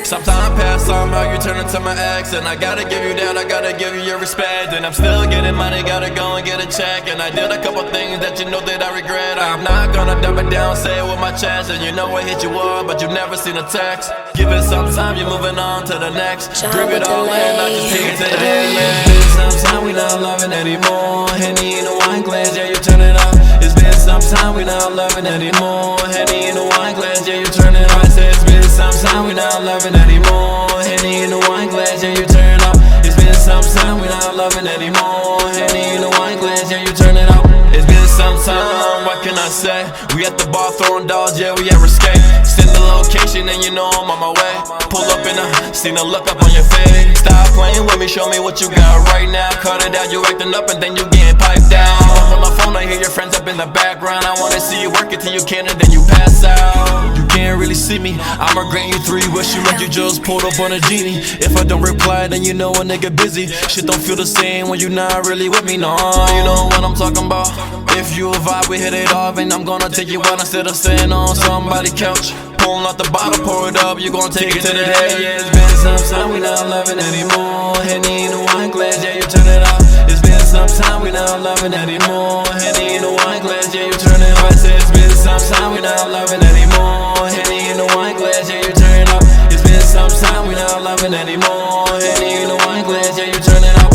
Some time passed, somehow you turn into my ex. And I gotta give you that, I gotta give you your respect. And I'm still getting money, gotta go and get a check. And I did a couple things that you know that I regret. I'm not gonna dumb it down, say it with my chest. And you know I hit you up, but you never seen a text. Give it some time, you're moving on to the next. Bring it all in, I just take it to the end. Yeah, it's been some time, we not loving anymore. Henny in the wine glass, yeah, you turn it up. It's been some time, we not loving anymore. Henny in the wine glass, yeah, you turn it up. I said it's been some time, we not loving anymore. Henny in the wine glass, yeah, you turn it up. It's been some time, we not loving anymore. Henny in the wine glass, yeah, you turn it up. It's been some time, what can I say? We at the bar throwing dogs, yeah, we at Risqué. Send the location and you know I'm on my way. Pull up in seen a look up on your face. Stop playing with me, show me what you got right now. Cut it out, you acting up and then you getting piped down. On my phone, I hear your friends up in the background. I wanna see you work it till you can and then you pass out. You can't really see me, I'ma grant you 3 wishes like you just pulled up on a genie. If I don't reply, then you know a nigga busy. Shit don't feel the same when you not really with me, no. You know what I'm talking about. If you a vibe, we hit it off, and I'm gonna take you out instead of staying on somebody's couch. Pulling out the bottle, pour it up, you gon' take it to the head. Yeah, it's been some time, we not loving anymore. Henny in the wine glass, yeah, you turn it up. It's been some time, we not loving anymore. Henny in the wine glass, yeah, you turn it up. I said it's been some time, we not loving anymore. Henny in the wine glass, yeah, you turn it up. It's been some time, we not loving anymore. Henny in the wine glass, yeah, you turn it up.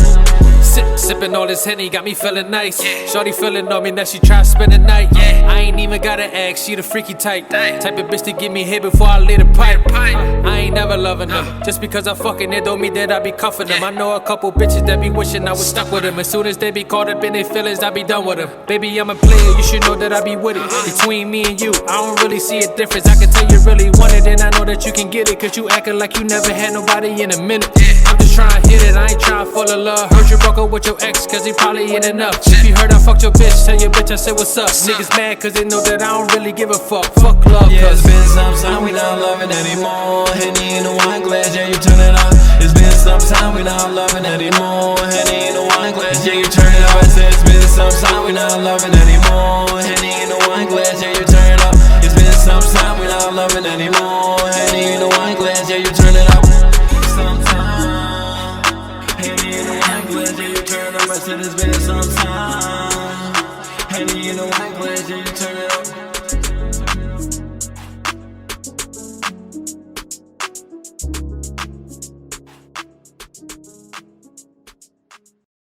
Sippin' all this Henny got me feeling nice. Shawty feeling on me, now she try to spend the night. I ain't even gotta ask, she the freaky type. Type of bitch to give me hit before I lit the pipe. I ain't never loving them. Just because I fucking it don't mean that I be cuffing them. I know a couple bitches that be wishing I was stuck with them. As soon as they be caught up in their feelings, I be done with them. Baby, I'm a player, you should know that I be with it. Between me and you, I don't really see a difference. I can tell you really want it, and I know that you can get it. Cause you acting like you never had nobody in a minute. I'm just trying to hit it, I ain't trying to fall in love. Heard you broke up with your ex, cause he probably ain't enough. If you heard I fucked your bitch, tell your bitch I said what's up. Niggas mad cause they know that I don't really give a fuck. Fuck love, yeah, it's been some time, we not loving anymore. Henny in the wine glass, yeah, you turn it up. It's been some time, we not loving anymore. Henny in the wine glass, yeah, you turn it up. I said it's been some time, we not loving anymore. Henny in the wine glass, yeah, you turn it up. It's been some time, we not loving anymore. Henny in the wine glass, yeah, you turn it up. Sometime, Henny in the wine glass, yeah, you turn it up. I said it's been some time. Henny in the wine glass, yeah, you turn it up.